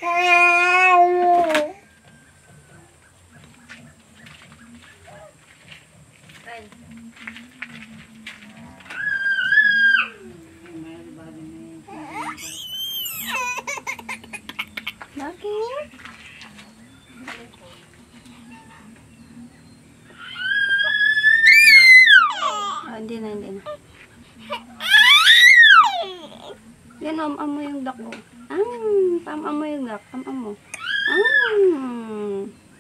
Bakit? Hindi na. Yan, am-am mo yung duck mo. Pam-am mo yung duck. Pam-am mo.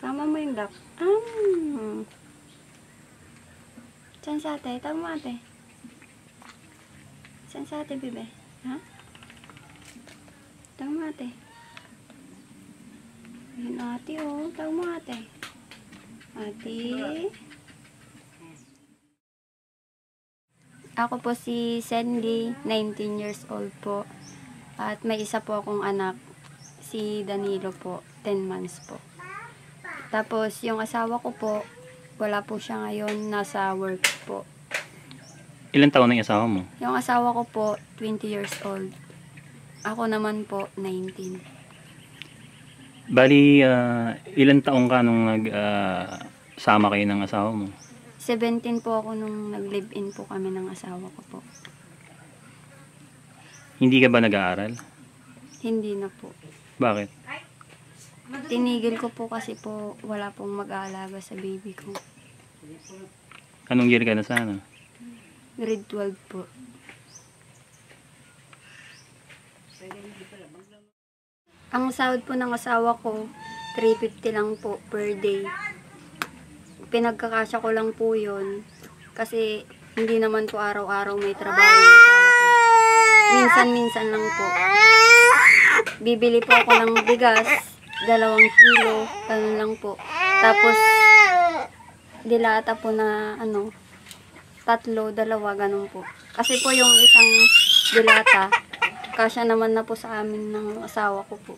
Pam-am mo yung duck. Saan sa ate? Tawag mo ate. Saan sa ate, bebe? Ha? Tawag mo ate. Yan ate, oh. Tawag mo ate. Ate. Ako po si Sandy, 19 years old po. At may isa po akong anak, si Danilo po, 10 months po. Tapos yung asawa ko po, wala po siya ngayon, nasa work po. Ilan taon na yung asawa mo? Yung asawa ko po, 20 years old. Ako naman po, 19. Bali, ilan taon ka nung sama kayo ng asawa mo? 17 po ako nung nag-live-in po kami ng asawa ko po. Hindi ka ba nag-aaral? Hindi na po. Bakit? Tinigil ko po kasi po wala pong mag-aalaga sa baby ko. Anong year ka na sana? Grade 12 po. Ang sahod po ng asawa ko, 350 lang po per day. Pinagkakasya ko lang po yun kasi hindi naman po araw-araw may trabaho yung asawa ko. Minsan-minsan lang po. Bibili po ako ng bigas, 2 kilo, ganun lang po. Tapos, dilata po na 3, 2, ganun po. Kasi po yung isang dilata, kasya naman na po sa amin ng asawa ko po.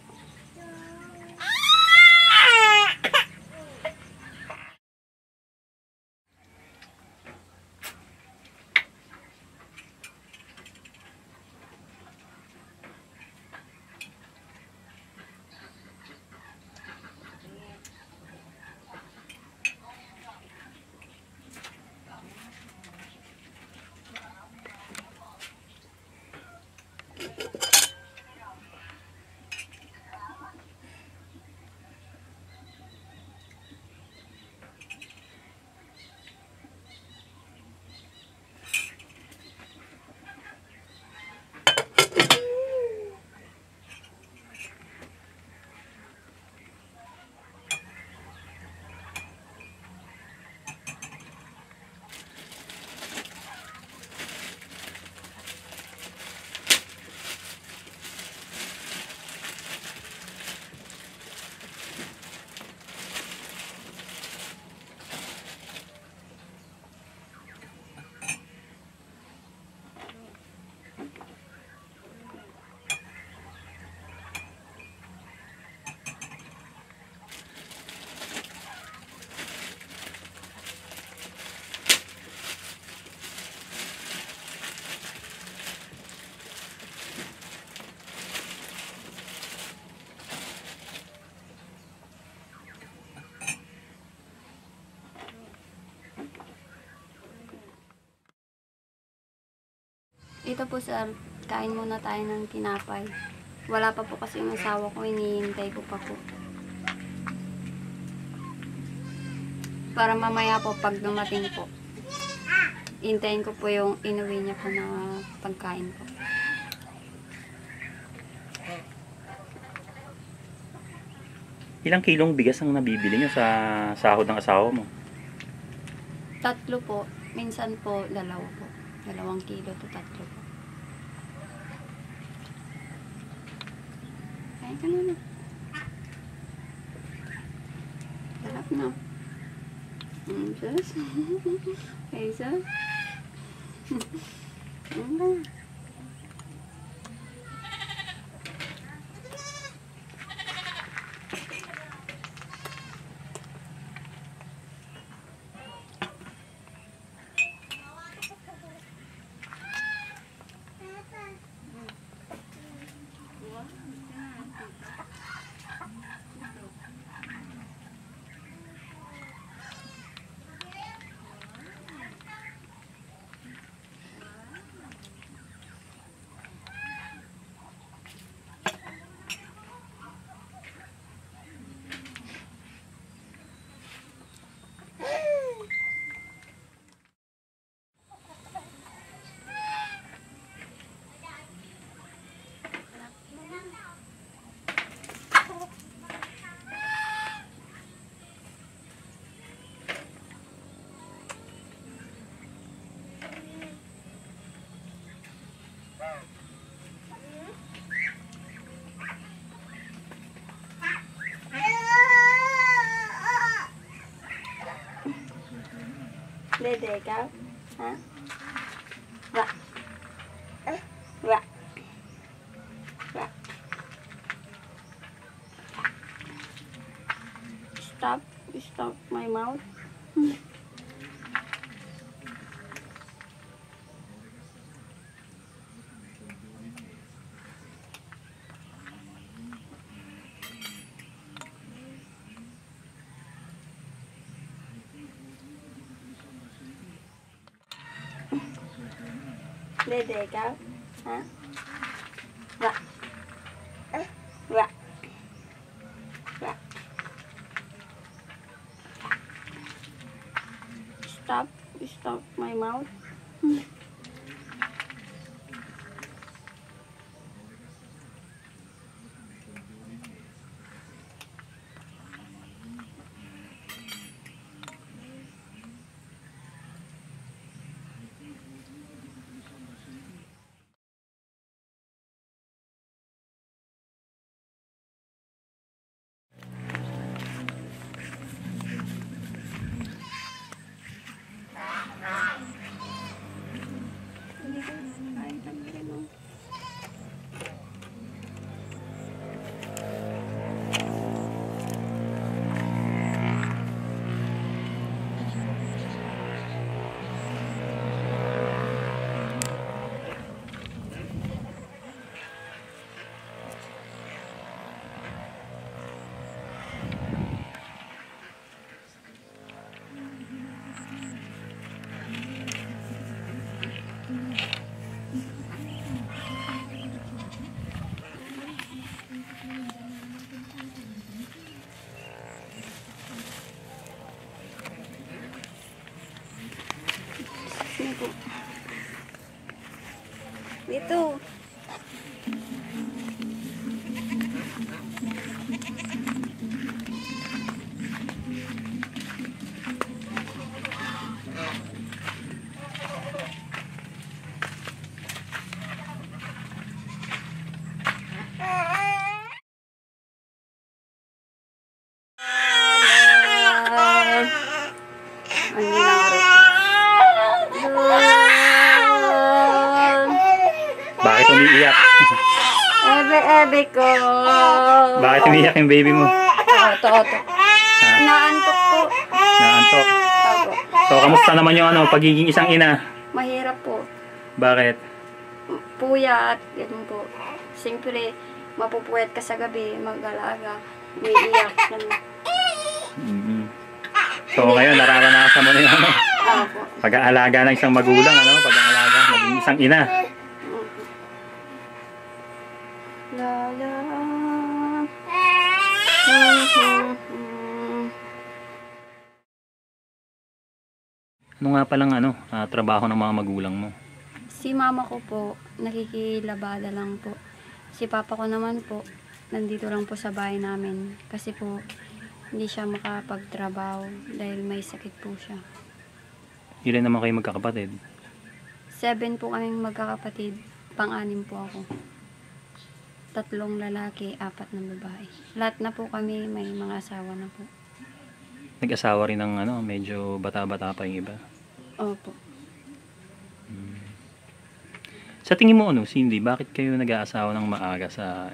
Ito po sir, kain muna tayo ng tinapay. Wala pa po kasi yung asawa ko, hinihintay ko pa po. Para mamaya po pag dumating po, hintayin ko po yung inuwi niya po na pagkain po. Ilang kilong bigas ang nabibili nyo sa sahod ng asawa mo? 3 po, minsan po 2 po. 2 kilo to 3 po. Kain ka na. Sarap na. Sus. Okay, sus. Dede, ikaw? Ha? Wa. Wa. Wa. Stop. Stop my mouth. Dede, ikaw? Ha? Wa. Wa. Wa. Stop. Stop my mouth. Dito. Bakit umiiyak? Ebe ko. Bakit umiiyak yung baby mo? Oto. Naantok po. Naantok. Opo. So, kamusta naman yung pagiging isang ina? Mahirap po. Bakit? Puyat. Ganun po. Siyempre, mapupuyat ka sa gabi, mag-alaga. Umiiyak. Mm-hmm. So, ngayon, nararanasan mo na yung Opo. pag-aalaga ng isang magulang, pag-aalaga, maging isang ina. La la. Ano nga palang trabaho ng mga magulang mo? Si mama ko po, nakikilabada lang po. Si papa ko naman po, nandito lang po sa bahay namin. Kasi po, hindi siya makapagtrabaho dahil may sakit po siya. Ilan naman kayo magkakapatid? 7 po kaming magkakapatid, pang-anim po ako. 3 lalaki, 4 na babae. Lahat na po kami may mga asawa na po. Nag-asawa rin ng medyo bata-bata pa yung iba. Opo. Sa tingin mo Cindy, bakit kayo nag-aasawa ng maaga sa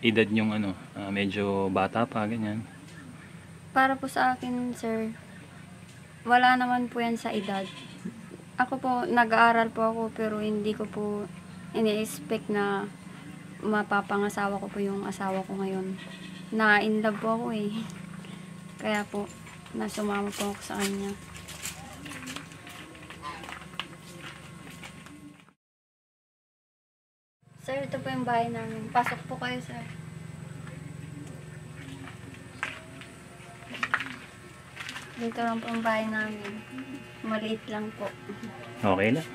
edad nyong medyo bata pa, ganyan? Para po sa akin, sir, wala naman po yan sa edad. Ako po, nag-aaral po ako pero hindi ko po ini-expect na mapapangasawa ko po yung asawa ko ngayon. Na-in love po ako eh. Kaya po, nasumama po ako sa kanya. Sir, ito po yung bahay namin. Pasok po kayo, sir. Dito lang po ang bahay namin. Maliit lang po. Okay lang.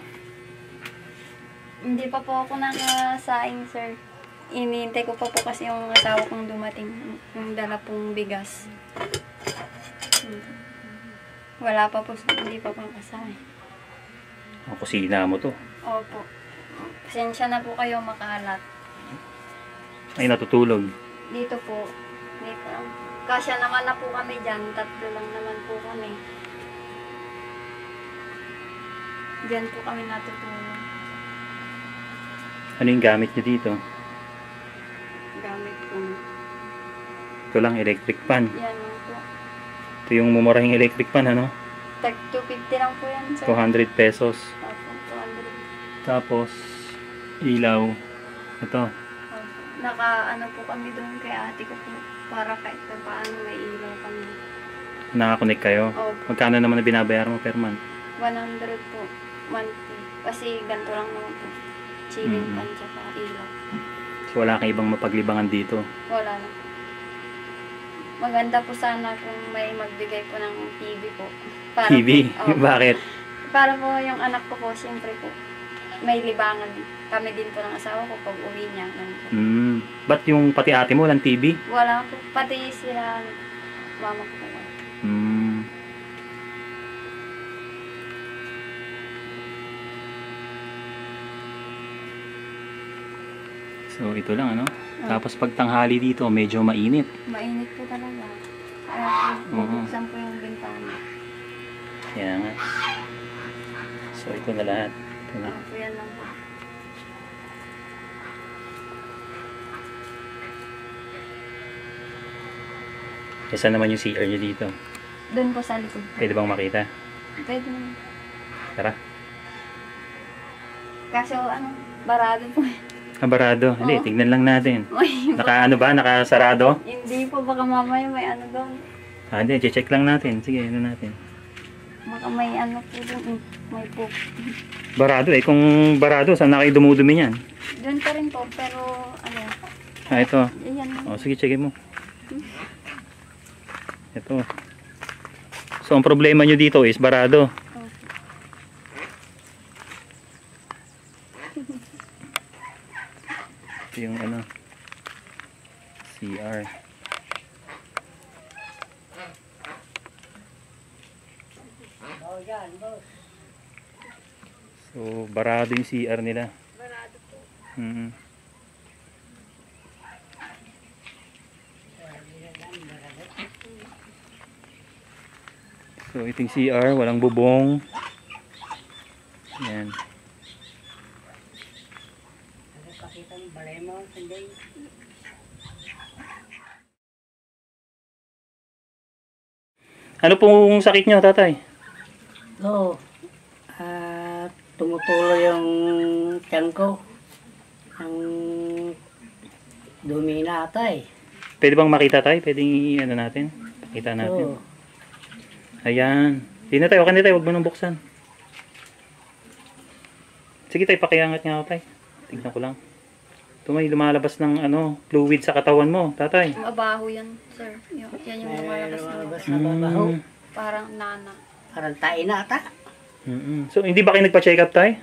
Hindi pa po ako nakasaing, sir. Iniintay ko pa po kasi yung asawa kong dumating. Yung dala pong bigas. Wala pa po, hindi pa po nakasaing. Ang kusina mo to. Opo. Pasensya na po kayo makalat. Ay, natutulog. Dito po. Dito. Kasya naman na po kami dyan. 3 lang naman po kami. Diyan po kami natutulog. Ano yung gamit niyo dito? Gamit ko. Ito lang, electric fan. Yan lang po. Ito yung mumurahing electric fan, ano? Tag 250 lang po yan, sir. 200 pesos. Opo, 200. Tapos, ilaw. Ito. Opo. Naka, ano po kami doon kay ate ko po. Para kahit pa paano may ilaw kami. Nakakonect kayo. Opo. Magkano naman na binabayaran mo per month? 100 po. Monthly. Kasi ganito lang naman po. Chilling Mm. pan tsaka ilaw. So, wala kang ibang mapaglibangan dito. Wala na po. Maganda po sana kung may magbigay po ng TV po. Para TV? Po, opo. Bakit? Para po yung anak ko po, siyempre po, may libangan. Kami din po ng asawa ko pag uwi niya. Ganun po. Ba't yung pati ate mo walang TV? Wala po. Pati sila, mama ko po. So, ito lang, ano? Tapos pag tanghali dito, medyo mainit. Mainit po talaga. Kaya po, Oo. bubuksan po yung bintana. Kaya nga. So, ito na lahat. Ito na. Opo, yan lang po. Isa naman yung CR nyo dito. Doon po sa likod. Pwede bang makita? Pwede naman. Tara. Kaso ano, barado po. Kabarado. Hindi, Oo. tignan lang natin. May, Naka ano ba? Nakasarado? hindi po, baka mamaya may ano doon. Hindi, check lang natin. Sige, ano natin. Baka may ano po doon. May po. Barado eh. Kung barado, saan na kayo dumudumi niyan? Doon pa rin po, pero ano, Ito. yan lang. O, sige, check mo. Ito. So, ang problema nyo dito is barado. Opo. Ito yung ano, CR. So, barado yung CR nila. Barado po. Mm. So, ito yung CR, walang bubong. Yan. Ano pong sakit nyo, tatay? Oo. Tumutuloy yung tiyan ko. Ang dumi na ata eh. Pwede bang makita tayo? Pwede ano natin? Pakita natin. Oo. Ayan. Hindi na tayo, okay na tayo. Huwag mo nang buksan. Sige tayo, pakiangat nga ako tayo. Tignan ko lang. Ito may lumalabas ng ano, fluid sa katawan mo, tatay. Mabaho yan, sir. Yan yung lumalabas na lumalabas na babaho. parang nana. Parang tayo na ata. So, hindi ba kayo nagpa-check up tayo?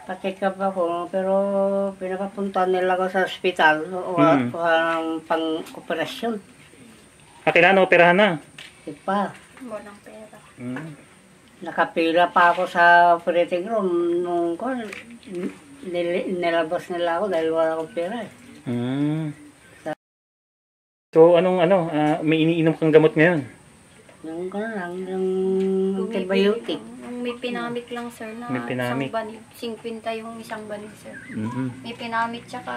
Pa-check up ako, pero pinapapunta nila ko sa ospital. Parang pang-operasyon. Kailangan operahan na. Di pa. Walang pera. Nakapila pa ako sa operating room nung ko. Nilabas nila ako dahil wala akong pera eh. So, anong may iniinom kang gamot ngayon? Yung lang, yung antibiotic. Yung may pinamit lang, sir, na May pinamit. isang banid. 50 yung isang banid, sir. May pinamit, tsaka,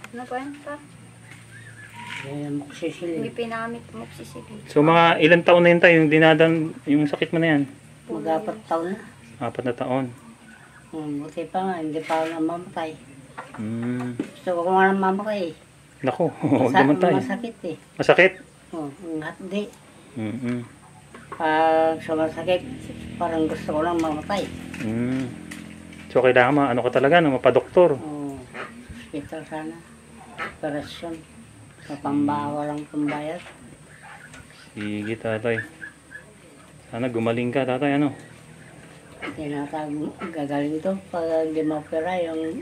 ano pa yan, pa? Yan, maksisilin. May pinamit, moxicillin. So, mga ilang taon na yun tayo, yung sakit mo na yan? Mag-4 taon na. 4 na taon. Buti pa nga, hindi pa ako namamatay. Gusto ko nga namamatay. Naku, huwag naman tayo. Masakit eh. Masakit? Ang hati. Mm-mm. Pag sumasakit, parang gusto ko lang mamatay. So, kailangan ano ka talaga, mapadoktor. Hospital sana. Operasyon. Sa pambawa lang pambayad. Sige, tatay. Sana gumaling ka, tatay, ano? Gagaling to pag hindi ma-opera yung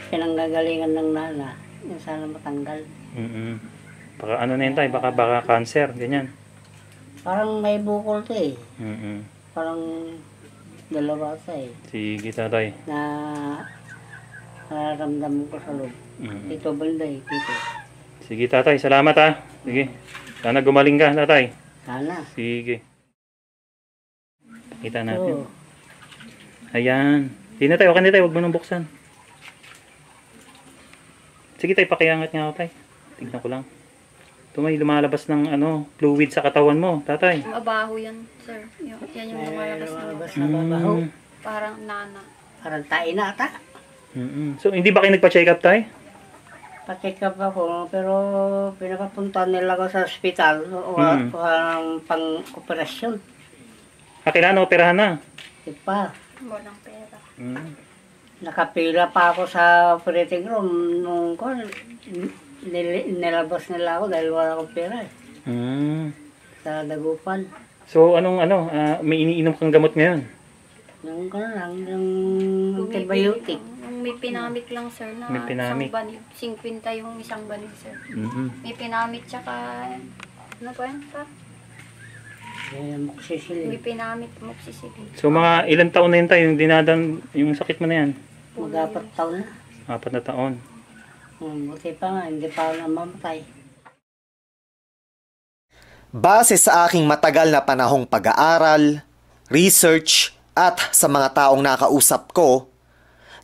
pinanggagalingan ng nana. Yung sana matanggal. Baka ano na yun tayo, baka cancer, ganyan. Parang may bukol to eh. Parang dalawa sa eh. Sige, tatay. Na nararamdaman ko sa loob. Ito banda eh, dito. Sige, tatay, salamat ha. Sige. Sana gumaling ka, tatay. Sana. Sige. Kita natin. Ayan. Hindi na tayo. Okay na tayo. Huwag mo nang buksan. Sige tayo, pakiangat nga ako tayo. Tignan ko lang. Ito may lumalabas ng fluid sa katawan mo, tatay. Mabaho yan, sir. Yan yung lumalabas na Lumalabas na babaho. parang nana. Parang tayo na ata. So, hindi ba kayo nagpa-check up tayo? Pa-check up ako, pero pinapapunta nila ko sa ospital. Walang pang-operasyon. Kailangan operahan na. Di pa. Walang pera. Nakapila pa ako sa operating room nung nilabas nila ako dahil wala akong pera eh. Sa dagupan. So, may iniinom kang gamot ngayon? Yung yung antibiotic. Yung may pinamit lang, sir, na May pinamit. isang banig. 50 yung isang banig, sir. May pinamit, tsaka, ano pa yan, pa? May pinamit, moxicillin. So, mga ilang taon na yun tayo, yung sakit mo na yan? Mag-4 taon na. 4 na taon. Buti pa nga, hindi pa ako namamatay. Base sa aking matagal na panahong pag-aaral, research, at sa mga taong nakausap ko,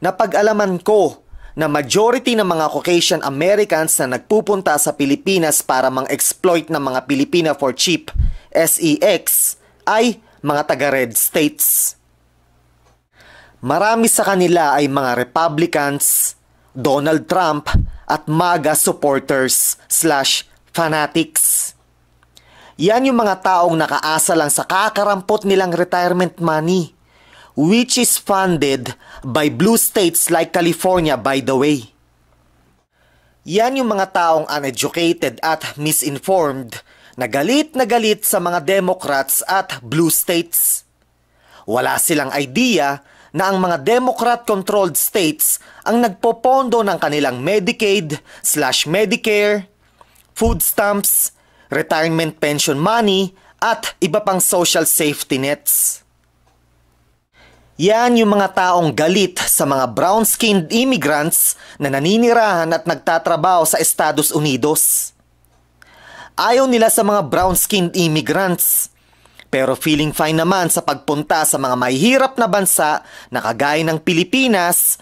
napag-alaman ko na majority ng mga Caucasian Americans na nagpupunta sa Pilipinas para mang-exploit ng mga Pilipina for cheap, SEX, ay mga taga-red states. Marami sa kanila ay mga Republicans, Donald Trump at MAGA supporters / fanatics. Yan yung mga taong nakaasa lang sa kakarampot nilang retirement money, which is funded by blue states like California, by the way. Yan yung mga taong uneducated at misinformed na galit sa mga Democrats at blue states. Wala silang idea na ang mga Democrat-controlled states ang nagpopondo ng kanilang Medicaid / Medicare, food stamps, retirement pension money, at iba pang social safety nets. Yan yung mga taong galit sa mga brown-skinned immigrants na naninirahan at nagtatrabaho sa Estados Unidos. Ayaw nila sa mga brown-skinned immigrants, pero feeling fine naman sa pagpunta sa mga mahihirap na bansa na kagaya ng Pilipinas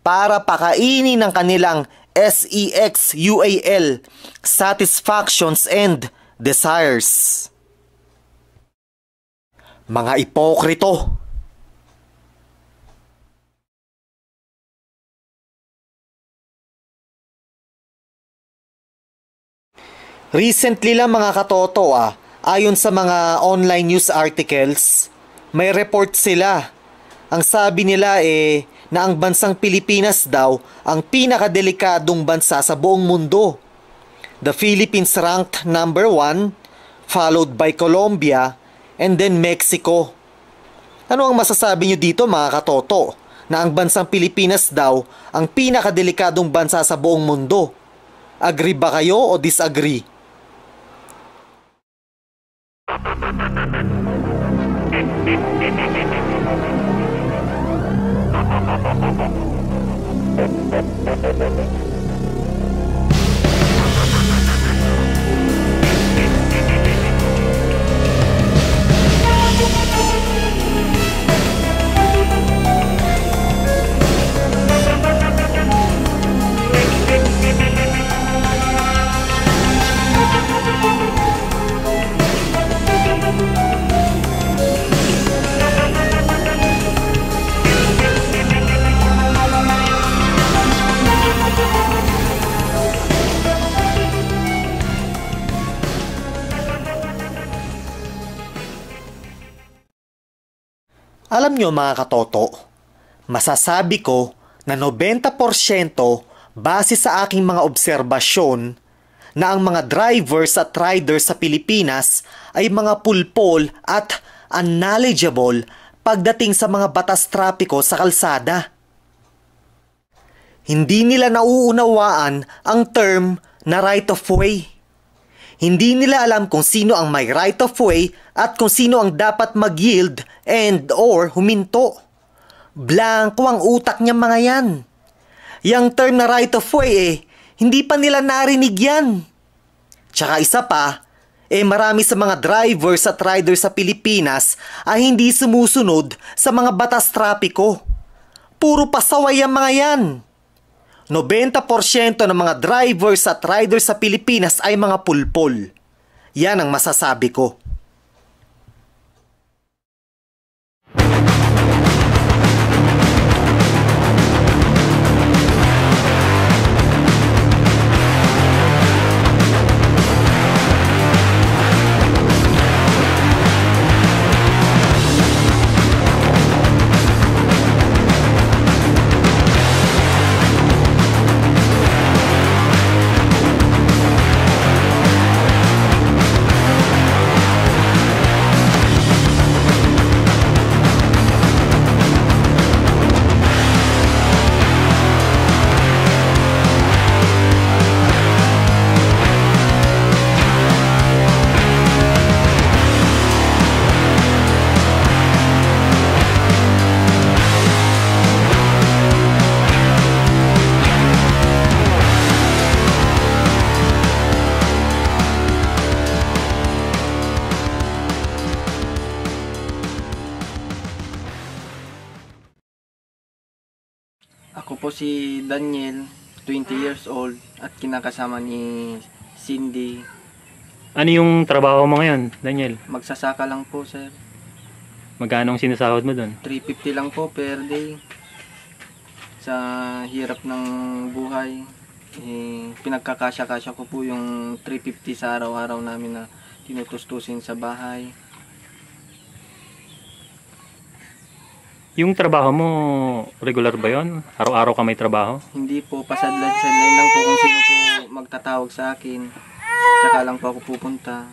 para pakainin ng kanilang SEX UAL, satisfactions and desires. Mga ipokrito. Recently lang mga katoto ayon sa mga online news articles, may report sila. Ang sabi nila na ang bansang Pilipinas daw ang pinakadelikadong bansa sa buong mundo. The Philippines ranked number 1, followed by Colombia, and then Mexico. Ano ang masasabi nyo dito mga katoto, na ang bansang Pilipinas daw ang pinakadelikadong bansa sa buong mundo? Agree ba kayo o disagree? Alam nyo mga katoto, masasabi ko na 90% base sa aking mga obserbasyon na ang mga drivers at riders sa Pilipinas ay mga pulpol at unknowledgeable pagdating sa mga batas trapiko sa kalsada. Hindi nila nauunawaan ang term na right of way. Hindi nila alam kung sino ang may right of way at kung sino ang dapat mag-yield and or huminto. Blanko ang utak niya mga yan. Yang term na right of way hindi pa nila narinig yan. Tsaka isa pa, marami sa mga drivers at riders sa Pilipinas ay hindi sumusunod sa mga batas trapiko. Puro pasaway ang mga yan. 90% ng mga drivers at riders sa Pilipinas ay mga pulpol. Yan ang masasabi ko. Ako po si Daniel, 20 years old at kinakasama ni Cindy. Ano yung trabaho mo ngayon, Daniel? Magsasaka lang po, sir. Magkano ang sinasahod mo doon? 350 lang po per day. Sa hirap ng buhay, pinagkakasya-kasya ko po yung 350 sa araw-araw namin na tinutustusin sa bahay. Yung trabaho mo, regular ba yon? Araw-araw ka may trabaho? Hindi po, pasadlan-sadlan lang po kung sino po magtatawag sa akin. Tsaka lang po ako pupunta.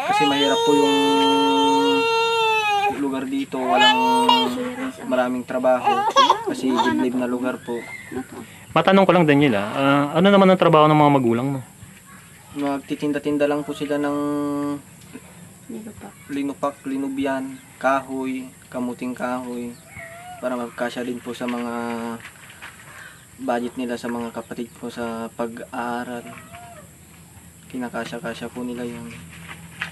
Kasi mahirap po yung lugar dito, walang maraming trabaho. Kasi liblib na lugar po. Matanong ko lang, Daniel, ano naman ang trabaho ng mga magulang mo? Magtitinda-tinda lang po sila ng linupak, linubyan, kahoy, kamuting kahoy, para magkasya din po sa mga budget nila sa mga kapatid ko sa pag-aaral. Kinakasya-kasya po nila yun.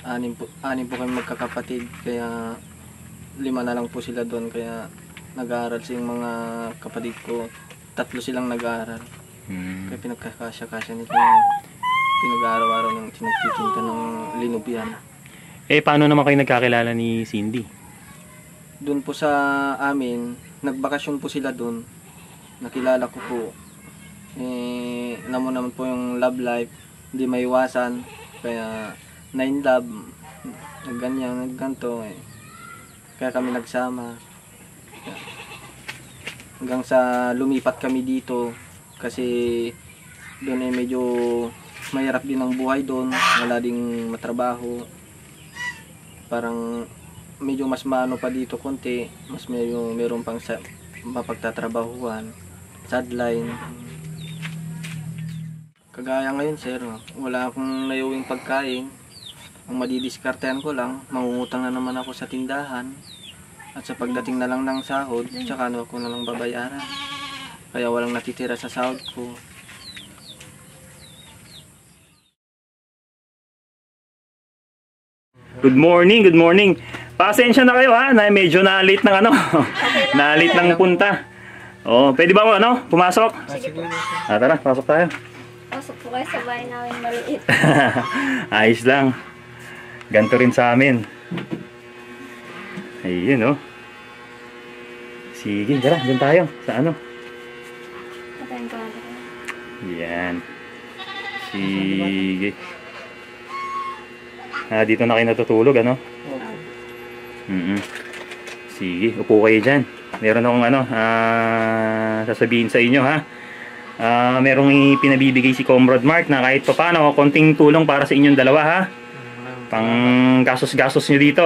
Anim po kami magkakapatid, kaya 5 na lang po sila doon, kaya nag-aaral silang mga kapatid ko. 3 silang nag-aaral. Kaya pinagkakasya-kasya nila yung pinag-araw-araw ng tinagtitinda ng linubyan. Paano naman kayo nagkakilala ni Cindy? Doon po sa amin, nagbakasyon po sila doon. Nakilala ko po. Alam mo naman po yung love life, hindi maiwasan. Kaya 9 love, nagganyan, nagganto. Kaya kami nagsama. Hanggang sa lumipat kami dito. Kasi doon medyo mahirap din ang buhay doon. Wala ding matrabaho. Parang medyo mas maano pa dito konti, mas meron pang mapagtatrabahuan, sideline. Kagaya ngayon, sir, wala akong nayuwing pagkain. Ang madidiskartehan ko lang, mangungutang na naman ako sa tindahan. At sa pagdating na lang ng sahod, tsaka ako na lang babayaran. Kaya walang natitira sa sahod ko. Good morning, good morning. Pasensya na kayo ha, na medyo na-late ng ano, na-late ng punta. Oh, pwede ba mo ano, pumasok? Sige po. Tara, pasok tayo. Pasok po kayo sa bahay namin maliit. Ayos lang. Ganto rin sa amin. Ayun oh. Sige, tara, dun tayo. Sa ano? Patayin ko natin. Yan. Sige. Dito na kayo natutulog, ano? Sige, upo kayo dyan. Meron akong ano, sasabihin sa inyo ha. Merong pinabibigay si Comrade Mark na kahit paano, konting tulong para sa inyong dalawa ha. Pang gastos-gastos nyo dito.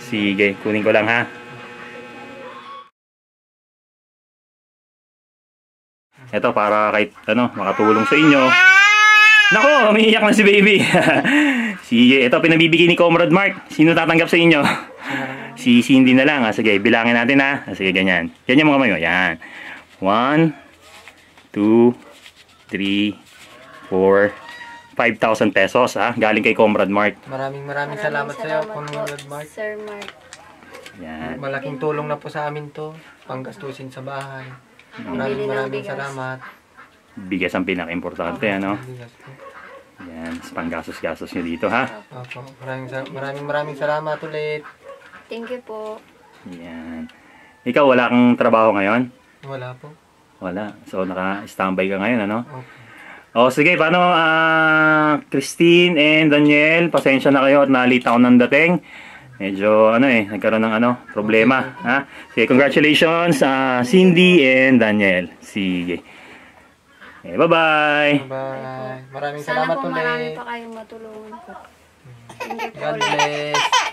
Sige, kunin ko lang ha. Ito para kahit ano, makatulong sa inyo. Nako, umiiyak na si baby. Sige, ito pinabibigay ni Comrade Mark. Sino tatanggap sa inyo? Si Cindy na lang. Sige, bilangin natin ha. Sige, ganyan. Yan yung mga kamay mo. Yan. 1, 2, 3, 4, 5,000 pesos galing kay Comrade Mark. Maraming salamat sa iyo, Comrade po, Mark. Sir Mark. Yan. Malaking tulong na po sa amin to, panggastusin sa bahay. Bibili ng Maraming bigas. salamat. Bigas ang pinaka-importante, ano? Bigas po. Yan, panggastos-gastos nyo dito, ha? Opo, maraming salamat ulit. Thank you po. Yan. Ikaw, wala kang trabaho ngayon? Wala po. Wala. So, naka-standby ka ngayon, ano? Opo. O, sige, paano, Christine and Daniel, pasensya na kayo at nalita ako ng dating. Medyo, nagkaroon ng, problema, ha? Sige, congratulations, Cindy and Daniel. Sige. Okay, bye-bye. Bye. Maraming Sana salamat po marami ulit. pa kayong matulungan po. Thank you po God ulit. bless.